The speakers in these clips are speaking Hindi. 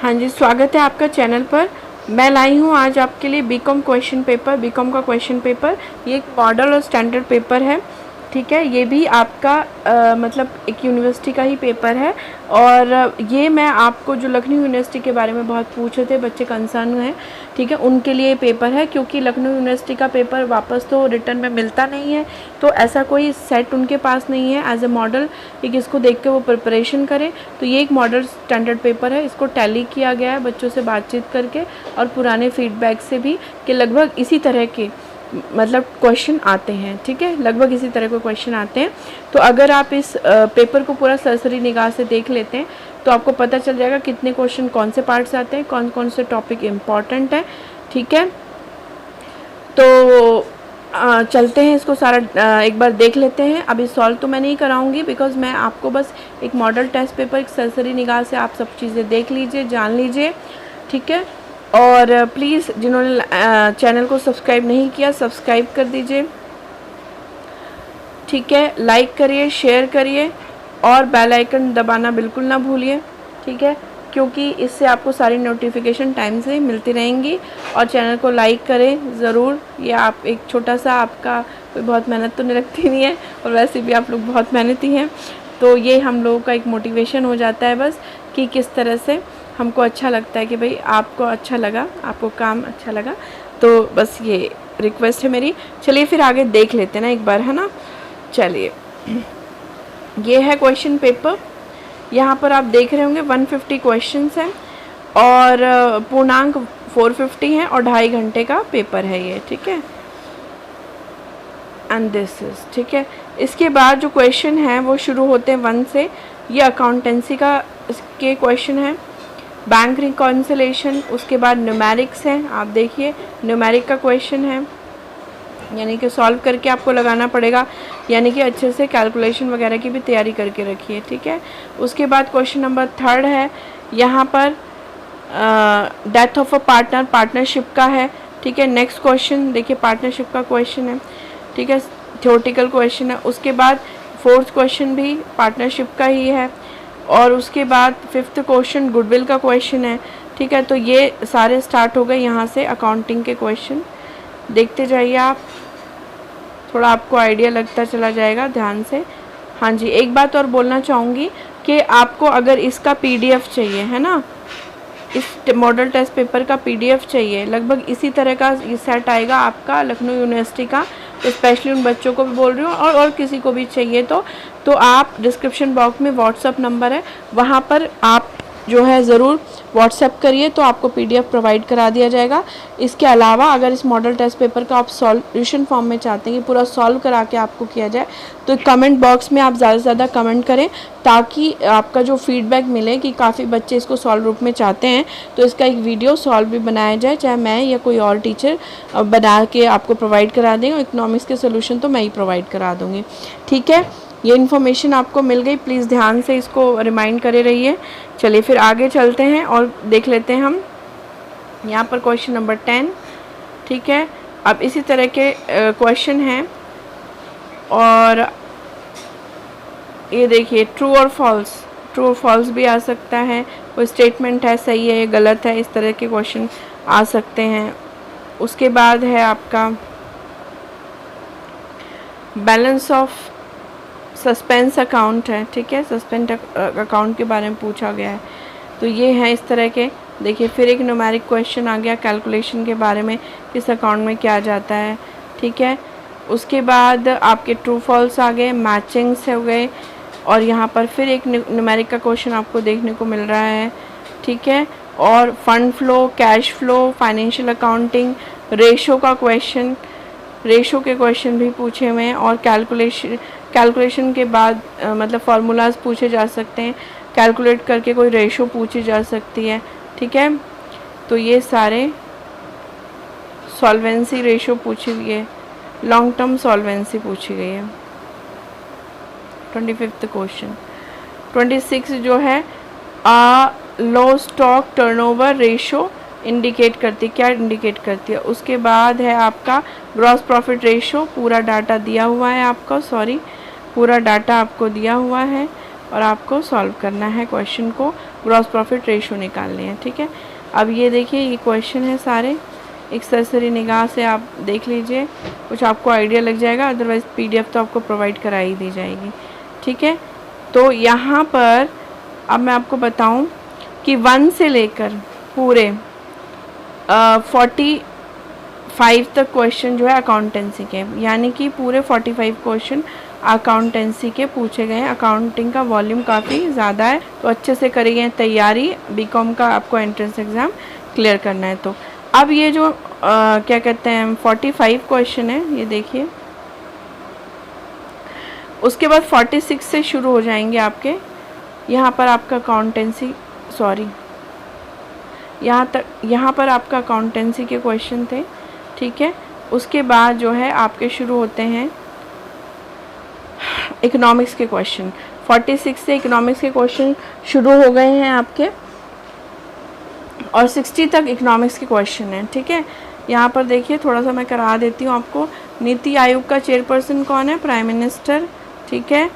हाँ जी, स्वागत है आपका चैनल पर। मैं लाई हूँ आज आपके लिए बीकॉम क्वेश्चन पेपर, बीकॉम का क्वेश्चन पेपर। ये एक मॉडल और स्टैंडर्ड पेपर है, ठीक है। ये भी आपका मतलब एक यूनिवर्सिटी का ही पेपर है। और ये मैं आपको जो लखनऊ यूनिवर्सिटी के बारे में बहुत पूछे थे बच्चे कंसर्न हैं, ठीक है, उनके लिए पेपर है। क्योंकि लखनऊ यूनिवर्सिटी का पेपर वापस तो रिटर्न में मिलता नहीं है, तो ऐसा कोई सेट उनके पास नहीं है एज ए मॉडल कि इसको देख के वो प्रिपरेशन करें। तो ये एक मॉडल स्टैंडर्ड पेपर है, इसको टैली किया गया है बच्चों से बातचीत करके और पुराने फीडबैक से भी कि लगभग इसी तरह के मतलब क्वेश्चन आते हैं, ठीक है, लगभग इसी तरह के क्वेश्चन आते हैं। तो अगर आप इस पेपर को पूरा सरसरी निगाह से देख लेते हैं तो आपको पता चल जाएगा कितने क्वेश्चन कौन से पार्ट से आते हैं, कौन कौन से टॉपिक इम्पॉर्टेंट है, ठीक है। तो चलते हैं, इसको सारा एक बार देख लेते हैं। अभी सॉल्व तो मैं नहीं कराऊंगी बिकॉज़ मैं आपको बस एक मॉडल टेस्ट पेपर एक सरसरी निगाह से आप सब चीज़ें देख लीजिए, जान लीजिए, ठीक है। और प्लीज़ जिन्होंने चैनल को सब्सक्राइब नहीं किया सब्सक्राइब कर दीजिए, ठीक है। लाइक करिए, शेयर करिए और बेल आइकन दबाना बिल्कुल ना भूलिए, ठीक है, क्योंकि इससे आपको सारी नोटिफिकेशन टाइम से मिलती रहेंगी। और चैनल को लाइक करें ज़रूर। ये आप एक छोटा सा, आपका कोई बहुत मेहनत तो नहीं लगती नहीं है और वैसे भी आप लोग बहुत मेहनती हैं, तो ये हम लोगों का एक मोटिवेशन हो जाता है बस कि किस तरह से हमको अच्छा लगता है कि भाई आपको अच्छा लगा, आपको काम अच्छा लगा। तो बस ये रिक्वेस्ट है मेरी। चलिए फिर आगे देख लेते हैं ना एक बार, है ना। चलिए, ये है क्वेश्चन पेपर। यहाँ पर आप देख रहे होंगे 150 क्वेश्चंस हैं और पूर्णांक 450 हैं और 2.5 घंटे का पेपर है ये, ठीक है। एंड दिस इज, ठीक है। इसके बाद जो क्वेश्चन हैं वो शुरू होते हैं 1 से। ये अकाउंटेंसी का के क्वेश्चन है, बैंक रिकॉन्सिलेशन, उसके बाद न्यूमेरिक्स है। आप देखिए न्यूमेरिक का क्वेश्चन है, यानी कि सॉल्व करके आपको लगाना पड़ेगा, यानी कि अच्छे से कैलकुलेशन वगैरह की भी तैयारी करके रखिए, ठीक है। उसके बाद क्वेश्चन नंबर 3 है, यहाँ पर death of a partner, partnership का है, ठीक है। नेक्स्ट क्वेश्चन देखिए पार्टनरशिप का क्वेश्चन है, ठीक है, थ्योरेटिकल क्वेश्चन है। उसके बाद 4th क्वेश्चन भी पार्टनरशिप का ही है और उसके बाद 5th क्वेश्चन गुडविल का क्वेश्चन है, ठीक है। तो ये सारे स्टार्ट हो गए यहाँ से अकाउंटिंग के क्वेश्चन। देखते जाइए आप, थोड़ा आपको आइडिया लगता चला जाएगा ध्यान से। हाँ जी, एक बात और बोलना चाहूँगी कि आपको अगर इसका PDF चाहिए, है ना, इस मॉडल टेस्ट पेपर का PDF चाहिए, लगभग इसी तरह का सेट आएगा आपका लखनऊ यूनिवर्सिटी का। स्पेशली उन बच्चों को भी बोल रही हूँ और किसी को भी चाहिए तो आप डिस्क्रिप्शन बॉक्स में व्हाट्सअप नंबर है, वहाँ पर आप जो है ज़रूर व्हाट्सएप करिए तो आपको PDF प्रोवाइड करा दिया जाएगा। इसके अलावा अगर इस मॉडल टेस्ट पेपर का आप सॉल्यूशन फॉर्म में चाहते हैं कि पूरा सॉल्व करा के आपको किया जाए तो कमेंट बॉक्स में आप ज़्यादा से ज़्यादा कमेंट करें ताकि आपका जो फीडबैक मिले कि काफ़ी बच्चे इसको सॉल्व रूप में चाहते हैं, तो इसका एक वीडियो सॉल्व भी बनाया जाए, चाहे मैं या कोई और टीचर बना के आपको प्रोवाइड करा दें। इकोनॉमिक्स के सोल्यूशन तो मैं ही प्रोवाइड करा दूँगी, ठीक है। ये इन्फॉर्मेशन आपको मिल गई, प्लीज़ ध्यान से इसको रिमाइंड करे रहिए। चलिए फिर आगे चलते हैं और देख लेते हैं हम यहाँ पर क्वेश्चन नंबर 10, ठीक है। अब इसी तरह के क्वेश्चन हैं और ये देखिए ट्रू और फॉल्स, ट्रू और फॉल्स भी आ सकता है, कोई स्टेटमेंट है सही है या गलत है, इस तरह के क्वेश्चन आ सकते हैं। उसके बाद है आपका बैलेंस ऑफ सस्पेंस अकाउंट है, ठीक है, सस्पेंस अकाउंट के बारे में पूछा गया है। तो ये है इस तरह के। देखिए फिर एक न्यूमेरिक क्वेश्चन आ गया कैलकुलेशन के बारे में, किस अकाउंट में क्या जाता है, ठीक है। उसके बाद आपके ट्रू फॉल्स आ गए, मैचिंग्स हो गए और यहाँ पर फिर एक न्यूमेरिक का क्वेश्चन आपको देखने को मिल रहा है, ठीक है। और fund flow, cash flow, financial accounting, ratio का क्वेश्चन, रेशो के क्वेश्चन भी पूछे हुए हैं और कैलकुलेशन के बाद मतलब फार्मूलाज पूछे जा सकते हैं, कैलकुलेट करके कोई रेशो पूछी जा सकती है, ठीक है। तो ये सारे सॉल्वेंसी रेशो पूछी हुई है, लॉन्ग टर्म सॉल्वेंसी पूछी गई है। 25th question. 26 जो है लो स्टॉक टर्नओवर रेशो इंडिकेट करती है, क्या इंडिकेट करती है। उसके बाद है आपका ग्रॉस प्रॉफिट रेशो, पूरा डाटा दिया हुआ है आपको, पूरा डाटा आपको दिया हुआ है और आपको सॉल्व करना है क्वेश्चन को ग्रॉस प्रॉफिट रेशो निकालने हैं, ठीक है। अब ये देखिए ये क्वेश्चन है सारे, एक सरसरी निगाह से आप देख लीजिए, कुछ आपको आइडिया लग जाएगा, अदरवाइज़ पीडीएफ तो आपको प्रोवाइड कराई दी जाएगी, ठीक है। तो यहाँ पर अब मैं आपको बताऊँ कि 1 से लेकर पूरे 45 तक क्वेश्चन जो है अकाउंटेंसी के, यानी कि पूरे 45 क्वेश्चन अकाउंटेंसी के पूछे गए हैं। अकाउंटिंग का वॉल्यूम काफ़ी ज़्यादा है, तो अच्छे से करिए तैयारी, बीकॉम का आपको एंट्रेंस एग्ज़ाम क्लियर करना है। तो अब ये जो क्या कहते हैं 45 क्वेश्चन है, ये देखिए, उसके बाद 46 से शुरू हो जाएंगे आपके, यहाँ पर आपका अकाउंटेंसी, सॉरी यहाँ पर आपका अकाउंटेंसी के क्वेश्चन थे, ठीक है। उसके बाद जो है आपके शुरू होते हैं इकोनॉमिक्स के क्वेश्चन। 46 से इकोनॉमिक्स के क्वेश्चन शुरू हो गए हैं आपके, और 60 तक इकोनॉमिक्स के क्वेश्चन हैं, ठीक है। यहाँ पर देखिए थोड़ा सा मैं करा देती हूँ आपको। नीति आयोग का चेयरपर्सन कौन है? प्राइम मिनिस्टर, ठीक है।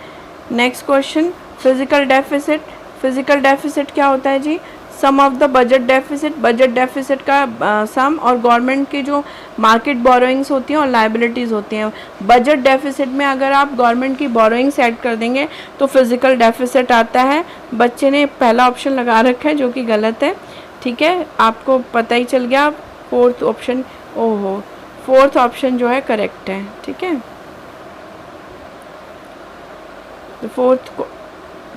Next question, physical deficit. Physical deficit क्या होता है जी? Sum of the budget deficit, budget deficit का सम, और गवर्नमेंट की जो मार्केट बोरोइंग्स होती हैं और लाइबिलिटीज़ होती हैं। बजट डेफिसिट में अगर आप गवर्नमेंट की बोरोइंग्स ऐड कर देंगे तो फिजिकल डेफिसिट आता है। बच्चे ने पहला ऑप्शन लगा रखा है जो कि गलत है, ठीक है, आपको पता ही चल गया। फोर्थ ऑप्शन, ओहो, फोर्थ ऑप्शन जो है करेक्ट है, ठीक है। तो fourth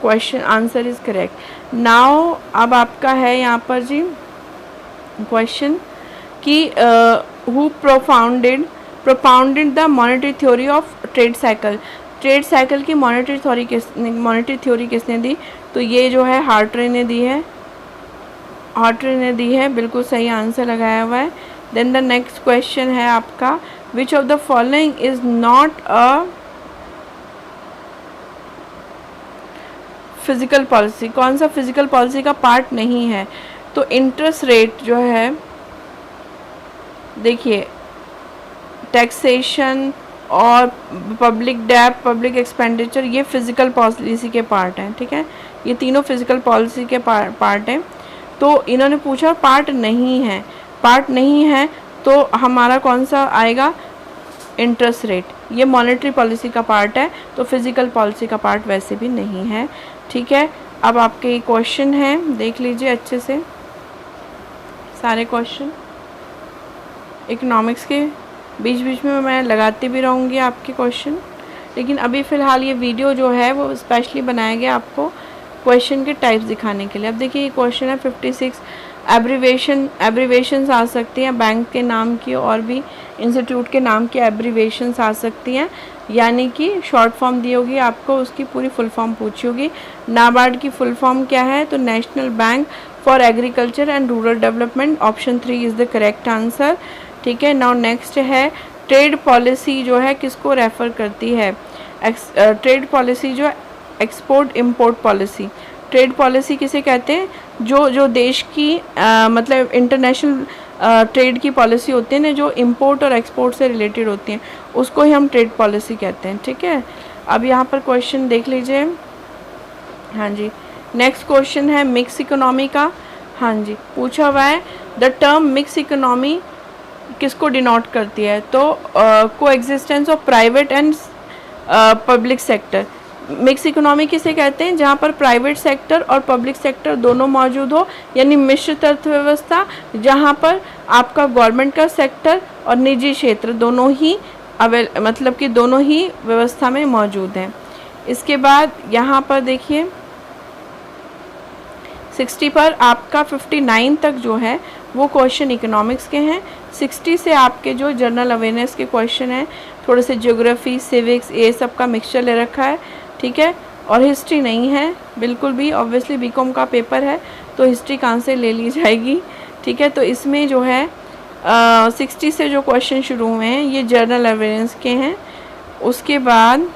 question answer is correct. Now अब आपका है यहाँ पर जी क्वेश्चन कि who propounded the monetary theory of trade cycle. Trade cycle की मॉनेटरी थ्योरी किसने दी? तो ये जो है हार्ट्रे ने दी है, हार्ट्रे ने दी है, बिल्कुल सही आंसर लगाया हुआ है। देन द नेक्स्ट क्वेश्चन है आपका, which of the following is not a physical policy? कौन सा फिजिकल पॉलिसी का पार्ट नहीं है? तो इंटरेस्ट रेट जो है, देखिए टैक्सेशन और पब्लिक डेब्ट, पब्लिक एक्सपेंडिचर, ये फिजिकल पॉलिसी के पार्ट हैं, ठीक है। ये तीनों फिजिकल पॉलिसी के पार्ट हैं। तो इन्होंने पूछा पार्ट नहीं है, पार्ट नहीं है तो हमारा कौन सा आएगा? Interest rate. ये मॉनेटरी पॉलिसी का पार्ट है, तो फिजिकल पॉलिसी का पार्ट वैसे भी नहीं है, ठीक है। अब आपके क्वेश्चन हैं, देख लीजिए अच्छे से सारे क्वेश्चन। इकोनॉमिक्स के बीच बीच में मैं लगाती भी रहूँगी आपके क्वेश्चन, लेकिन अभी फ़िलहाल ये वीडियो जो है वो स्पेशली बनाया गया आपको क्वेश्चन के टाइप्स दिखाने के लिए। अब देखिए ये क्वेश्चन है 56, एब्रीवेशंस आ सकती हैं, बैंक के नाम की और भी इंस्टीट्यूट के नाम की एब्रीवेशंस आ सकती हैं, यानी कि शॉर्ट फॉर्म दी होगी आपको, उसकी पूरी फुल फॉर्म पूछी होगी। नाबार्ड की फुल फॉर्म क्या है? तो national bank for agriculture and rural development, option 3 is the correct answer, ठीक है। नाउ नेक्स्ट है ट्रेड पॉलिसी जो है किसको रेफ़र करती है? ट्रेड पॉलिसी जो export import policy. Trade policy किसे कहते हैं? जो देश की मतलब इंटरनेशनल ट्रेड की पॉलिसी होती है ना, जो इंपोर्ट और एक्सपोर्ट से रिलेटेड होती हैं, उसको ही हम ट्रेड पॉलिसी कहते हैं, ठीक है। अब यहाँ पर क्वेश्चन देख लीजिए, हाँ जी। नेक्स्ट क्वेश्चन है मिक्स इकोनॉमी का, हाँ जी, पूछा हुआ है द टर्म मिक्स इकोनॉमी किसको डिनोट करती है? तो को existence of private and public sector. Mix economy किसे कहते हैं? जहाँ पर प्राइवेट सेक्टर और पब्लिक सेक्टर दोनों मौजूद हो, यानी मिश्रित अर्थव्यवस्था, जहाँ पर आपका गवर्नमेंट का सेक्टर और निजी क्षेत्र दोनों ही मतलब कि दोनों ही व्यवस्था में मौजूद हैं। इसके बाद यहाँ पर देखिए 60 पर आपका 59 तक जो है वो क्वेश्चन इकोनॉमिक्स के हैं। 60 से आपके जो जनरल अवेयरनेस के क्वेश्चन हैं, थोड़े से ज्योग्राफी, सिविक्स, ये सब का मिक्सचर ले रखा है, ठीक है। और हिस्ट्री नहीं है बिल्कुल भी, ऑब्वियसली बीकॉम का पेपर है तो हिस्ट्री कहाँ से ले ली जाएगी, ठीक है। तो इसमें जो है 60 से जो क्वेश्चन शुरू हुए हैं ये जनरल अवेयरनेस के हैं। उसके बाद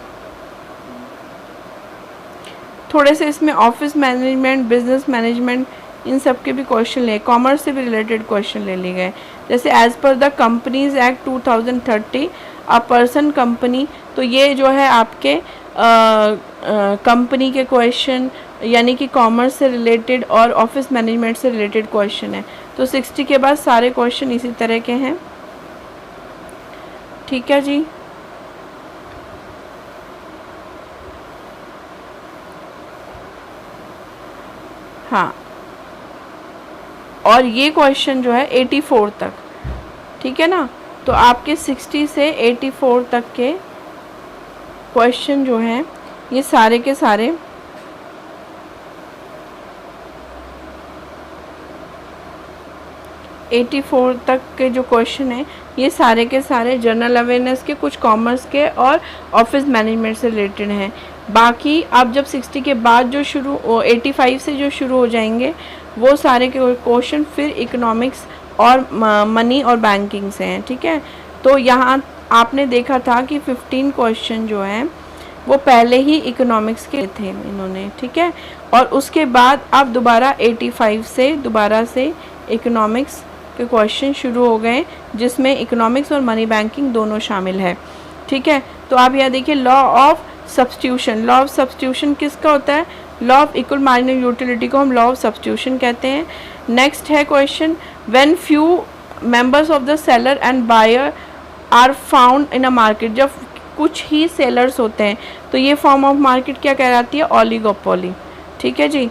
थोड़े से इसमें ऑफिस मैनेजमेंट, बिजनेस मैनेजमेंट, इन सब के भी क्वेश्चन ले, कॉमर्स से भी रिलेटेड क्वेश्चन ले लिए गए। जैसे as per the companies act 2030 a person company, तो ये जो है आपके कंपनी के क्वेश्चन, यानी कि कॉमर्स से रिलेटेड और ऑफिस मैनेजमेंट से रिलेटेड क्वेश्चन है। तो 60 के बाद सारे क्वेश्चन इसी तरह के हैं। ठीक है जी। हाँ, और ये क्वेश्चन जो है 84 तक, ठीक है ना। तो आपके 60 से 84 तक के क्वेश्चन जो हैं ये सारे के सारे 84 तक के जो क्वेश्चन हैं ये सारे के सारे जनरल अवेयरनेस के, कुछ कॉमर्स के और ऑफिस मैनेजमेंट से रिलेटेड हैं। बाकी आप जब 60 के बाद जो 85 से जो शुरू हो जाएंगे वो सारे के क्वेश्चन फिर इकोनॉमिक्स और मनी और बैंकिंग से हैं। ठीक है, तो यहाँ आपने देखा था कि 15 क्वेश्चन जो हैं वो पहले ही इकोनॉमिक्स के थे इन्होंने। ठीक है, और उसके बाद अब दोबारा 85 से दोबारा से इकोनॉमिक्स के क्वेश्चन शुरू हो गए, जिसमें इकोनॉमिक्स और मनी बैंकिंग दोनों शामिल है। ठीक है, तो आप यहाँ देखिए law of substitution. Law of substitution किसका होता है? Law of equal marginal utility को हम लॉ ऑफ सब्स्टिट्यूशन कहते हैं। नेक्स्ट है question, when few members of the seller and buyer are found in a market. जब कुछ ही सेलर्स होते हैं तो ये फॉर्म ऑफ मार्केट क्या कहलाती है? ओलिगोपोली। ठीक है जी।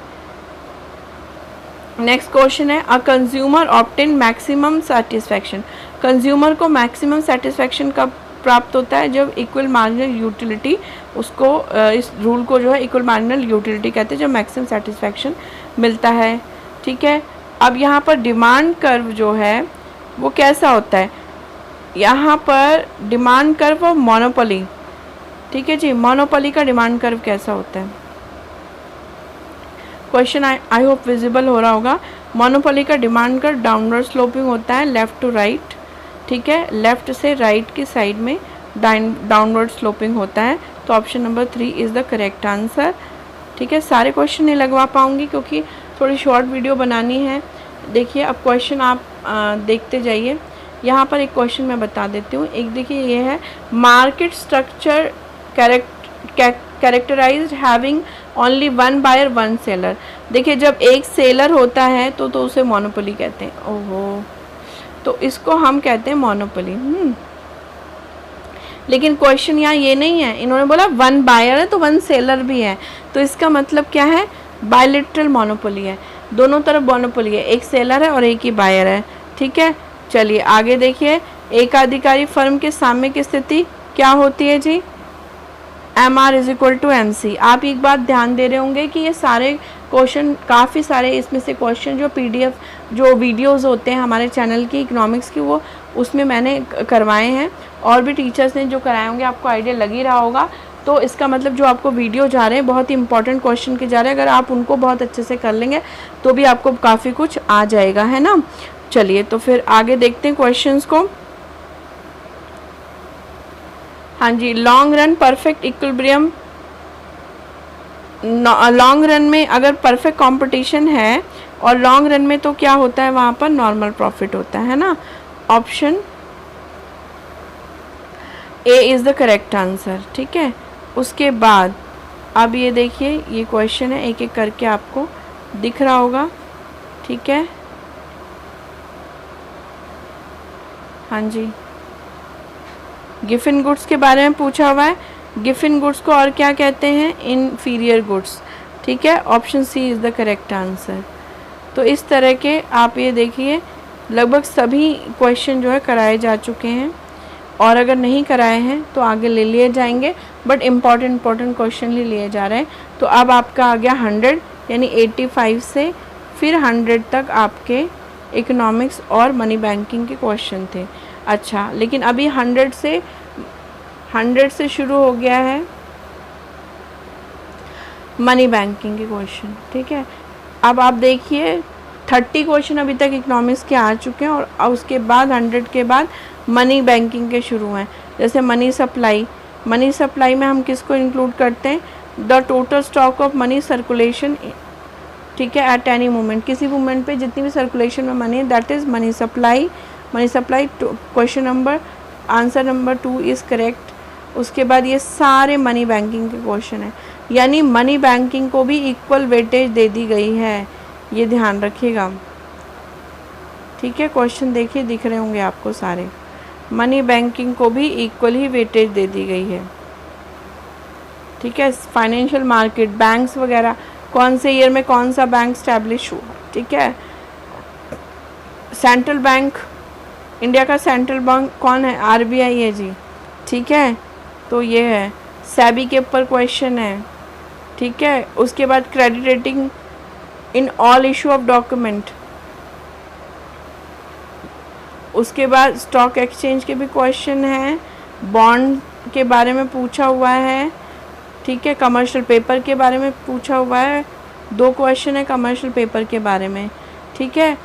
नेक्स्ट क्वेश्चन है, a consumer obtain maximum satisfaction. Consumer को मैक्सिमम सेटिस्फैक्शन कब प्राप्त होता है? जब इक्वल मार्जिनल यूटिलिटी, उसको इस रूल को जो है इक्वल मार्जिनल यूटिलिटी कहते हैं, जब मैक्सिमम सेटिस्फैक्शन मिलता है। ठीक है, अब यहाँ पर डिमांड कर्व जो है वो कैसा होता है? यहाँ पर डिमांड कर्व और मोनोपोली। ठीक है जी, मोनोपोली का डिमांड कर्व कैसा होता है? क्वेश्चन आई होप विजिबल हो रहा होगा। मोनोपोली का डिमांड कर्व डाउनवर्ड स्लोपिंग होता है, लेफ़्ट टू राइट। ठीक है, लेफ़्ट से राइट की साइड में डाउनवर्ड स्लोपिंग होता है। तो option number 3 is the correct answer. ठीक है, सारे क्वेश्चन नहीं लगवा पाऊँगी क्योंकि थोड़ी शॉर्ट वीडियो बनानी है। देखिए अब क्वेश्चन आप देखते जाइए। यहाँ पर एक क्वेश्चन मैं बता देती हूँ। एक देखिए ये है, market structure characterized having only one buyer one seller. देखिए जब एक सेलर होता है तो उसे मोनोपोली कहते हैं। ओहो, तो इसको हम कहते हैं मोनोपोली। लेकिन क्वेश्चन यहाँ ये नहीं है, इन्होंने बोला वन बायर है तो वन सेलर भी है, तो इसका मतलब क्या है? बायलिटरल मोनोपोली है, दोनों तरफ मोनोपोली है, एक सेलर है और एक ही बायर है। ठीक है, चलिए आगे देखिए, एकाधिकारी फर्म के सामने की स्थिति क्या होती है जी? MR is equal to MC। आप एक बात ध्यान दे रहे होंगे कि ये सारे क्वेश्चन, काफ़ी सारे इसमें से क्वेश्चन जो PDF जो वीडियोस होते हैं हमारे चैनल की इकोनॉमिक्स की, वो उसमें मैंने करवाए हैं, और भी टीचर्स ने जो कराए होंगे, आपको आइडिया लग ही रहा होगा। तो इसका मतलब जो आपको वीडियो जा रहे हैं बहुत ही इंपॉर्टेंट क्वेश्चन के जा रहे हैं, अगर आप उनको बहुत अच्छे से कर लेंगे तो भी आपको काफ़ी कुछ आ जाएगा, है ना। चलिए तो फिर आगे देखते हैं क्वेश्चंस को। हाँ जी, long run perfect equilibrium. Long run में अगर परफेक्ट कंपटीशन है और लॉन्ग रन में तो क्या होता है? वहाँ पर नॉर्मल प्रॉफिट होता है ना। Option A is the correct answer. ठीक है, उसके बाद अब ये देखिए, ये क्वेश्चन है, एक एक करके आपको दिख रहा होगा। ठीक है, हाँ जी, गिफिन गुड्स के बारे में पूछा हुआ है। गिफिन गुड्स को और क्या कहते हैं? Inferior goods. ठीक है, option C is the correct answer. तो इस तरह के आप ये देखिए, लगभग सभी क्वेश्चन जो है कराए जा चुके हैं, और अगर नहीं कराए हैं तो आगे ले लिए जाएंगे, बट इम्पॉर्टेंट क्वेश्चन ही लिए जा रहे हैं। तो अब आपका आ गया 100, यानी 85 से फिर 100 तक आपके इकोनॉमिक्स और मनी बैंकिंग के क्वेश्चन थे। अच्छा, लेकिन अभी 100 से शुरू हो गया है मनी बैंकिंग के क्वेश्चन। ठीक है, अब आप देखिए 30 क्वेश्चन अभी तक इकोनॉमिक्स के आ चुके हैं, और उसके बाद 100 के बाद मनी बैंकिंग के शुरू हैं। जैसे मनी सप्लाई, मनी सप्लाई में हम किसको इंक्लूड करते हैं? The total stock of money circulation. ठीक है, एट एनी मोमेंट, किसी मोमेंट पे जितनी भी सर्कुलेशन में मनी है, that is money supply. Money supply question number, answer number 2 is correct. उसके बाद ये सारे मनी बैंकिंग के क्वेश्चन हैं। यानी मनी बैंकिंग को भी इक्वल वेटेज दे दी गई है, ये ध्यान रखिएगा। ठीक है, क्वेश्चन देखिए दिख रहे होंगे आपको सारे। मनी बैंकिंग को भी इक्वल ही वेटेज दे दी गई है। ठीक है, फाइनेंशियल मार्केट, बैंक्स वगैरह, कौन से ईयर में कौन सा बैंक स्टैब्लिश हुआ। ठीक है, सेंट्रल बैंक, इंडिया का सेंट्रल बैंक कौन है, आरबीआई है जी। ठीक है, तो ये है, सेबी के ऊपर क्वेश्चन है। ठीक है, उसके बाद credit rating in all issue of document, उसके बाद स्टॉक एक्सचेंज के भी क्वेश्चन है, बॉन्ड के बारे में पूछा हुआ है। ठीक है, कमर्शियल पेपर के बारे में पूछा हुआ है, 2 क्वेश्चन है कमर्शियल पेपर के बारे में। ठीक है,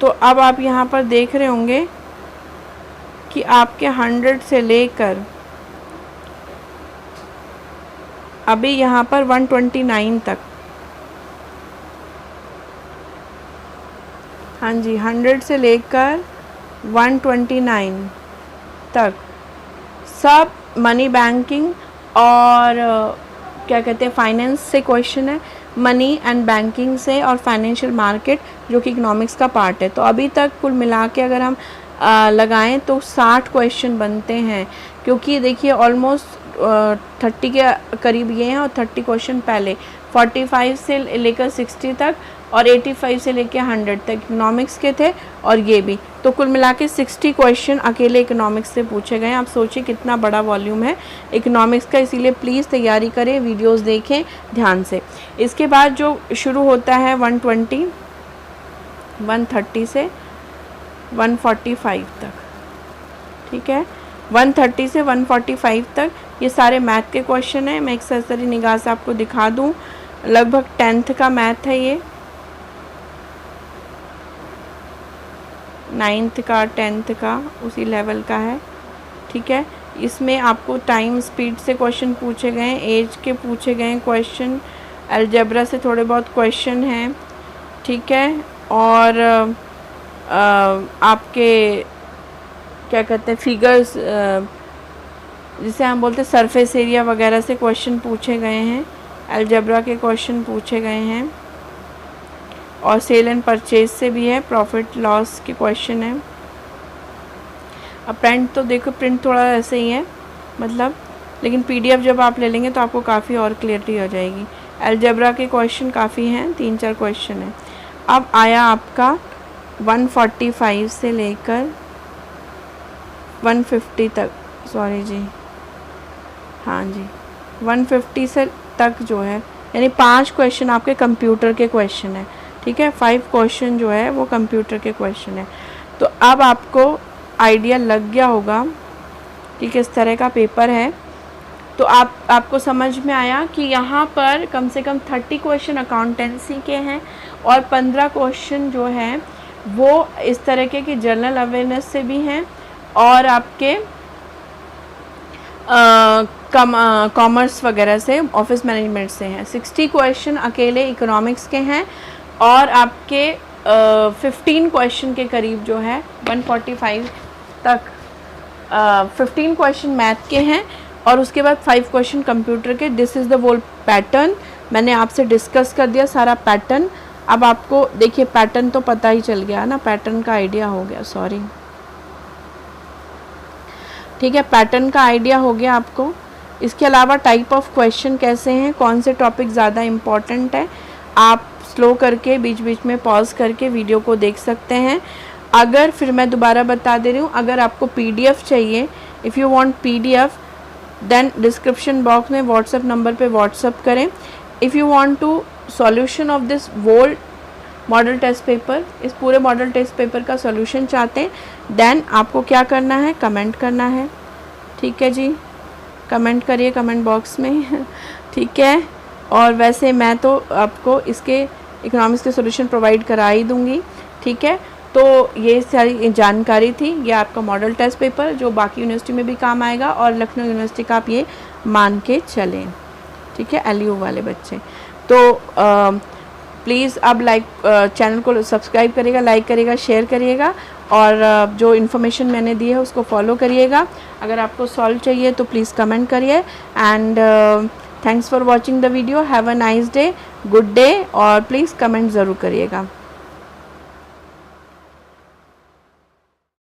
तो अब आप यहाँ पर देख रहे होंगे कि आपके 100 से लेकर अभी यहाँ पर 129 तक, हाँ जी, 100 से लेकर 129 तक सब मनी बैंकिंग और क्या कहते हैं फाइनेंस से क्वेश्चन है, मनी एंड बैंकिंग से और फाइनेंशियल मार्केट जो कि इकोनॉमिक्स का पार्ट है। तो अभी तक कुल मिला के अगर हम लगाएं तो 60 क्वेश्चन बनते हैं, क्योंकि देखिए ऑलमोस्ट 30 के करीब ये हैं और 30 क्वेश्चन पहले 45 से लेकर 60 तक और 85 से लेकर 100 तक इकोनॉमिक्स के थे, और ये भी, तो कुल मिला के 60 क्वेश्चन अकेले इकोनॉमिक्स से पूछे गए। आप सोचिए कितना बड़ा वॉल्यूम है इकोनॉमिक्स का, इसीलिए प्लीज़ तैयारी करें, वीडियोस देखें ध्यान से। इसके बाद जो शुरू होता है 130 से 145 तक। ठीक है, 130 से 145 तक ये सारे मैथ के क्वेश्चन हैं। मैं एक सरसरी निगाह से आपको दिखा दूं, लगभग 10th का मैथ है ये, 9th का 10th का उसी लेवल का है। ठीक है, इसमें आपको टाइम स्पीड से क्वेश्चन पूछे गए हैं, एज के पूछे गए हैं क्वेश्चन, अलजेब्रा से थोड़े बहुत क्वेश्चन हैं। ठीक है, और आपके क्या कहते हैं फिगर्स, जिसे हम बोलते हैं सरफेस एरिया वगैरह से क्वेश्चन पूछे गए हैं, अलजेब्रा के क्वेश्चन पूछे गए हैं, और सेल एंड परचेज से भी है, प्रॉफिट लॉस के क्वेश्चन है। अब प्रिंट तो देखो, प्रिंट थोड़ा ऐसे ही है मतलब, लेकिन पीडीएफ जब आप ले लेंगे तो आपको काफ़ी और क्लियरिटी हो जाएगी। अलजेब्रा के क्वेश्चन काफ़ी हैं, 3-4 क्वेश्चन हैं। अब आया आपका 145 से लेकर 150 तक, सॉरी जी, हाँ जी, 150 से तक जो है, यानी 5 क्वेश्चन आपके कंप्यूटर के क्वेश्चन है। ठीक है, 5 क्वेश्चन जो है वो कंप्यूटर के क्वेश्चन है। तो अब आपको आइडिया लग गया होगा कि किस तरह का पेपर है। तो आपको समझ में आया कि यहाँ पर कम से कम 30 क्वेश्चन अकाउंटेंसी के हैं और 15 क्वेश्चन जो हैं वो इस तरह के जनरल अवेयरनेस से भी हैं और आपके कॉमर्स वगैरह से, ऑफिस मैनेजमेंट से हैं। 60 क्वेश्चन अकेले इकोनॉमिक्स के हैं और आपके 15 क्वेश्चन के करीब जो है 145 तक 15 क्वेश्चन मैथ के हैं और उसके बाद 5 क्वेश्चन कंप्यूटर के। This is the whole pattern, मैंने आपसे डिस्कस कर दिया सारा पैटर्न। अब आपको देखिए पैटर्न तो पता ही चल गया ना, पैटर्न का आइडिया हो गया, सॉरी, ठीक है, पैटर्न का आइडिया हो गया आपको। इसके अलावा टाइप ऑफ क्वेश्चन कैसे हैं, कौन से टॉपिक ज़्यादा इम्पॉर्टेंट है, आप स्लो करके बीच बीच में पॉज करके वीडियो को देख सकते हैं। अगर फिर मैं दोबारा बता दे रही हूँ, अगर आपको पीडीएफ चाहिए, if you want PDF then description box में व्हाट्सएप नंबर पे व्हाट्सएप करें। If you want to solution of this whole model test paper, इस पूरे मॉडल टेस्ट पेपर का सॉल्यूशन चाहते हैं, देन आपको क्या करना है, कमेंट करना है। ठीक है जी, कमेंट करिए कमेंट बॉक्स में ठीक है। और वैसे मैं तो आपको इसके इकोनॉमिक्स के सॉल्यूशन प्रोवाइड करा ही दूँगी। ठीक है, तो ये सारी जानकारी थी, ये आपका मॉडल टेस्ट पेपर जो बाकी यूनिवर्सिटी में भी काम आएगा और लखनऊ यूनिवर्सिटी का आप ये मान के चलें। ठीक है, एलयू वाले बच्चे तो प्लीज़ अब चैनल को सब्सक्राइब करिएगा, लाइक करिएगा, शेयर करिएगा और जो इन्फॉर्मेशन मैंने दी है उसको फॉलो करिएगा। अगर आपको सॉल्व चाहिए तो प्लीज़ कमेंट करिए and thanks for watching the video, have a nice day, good day, और प्लीज़ कमेंट ज़रूर करिएगा।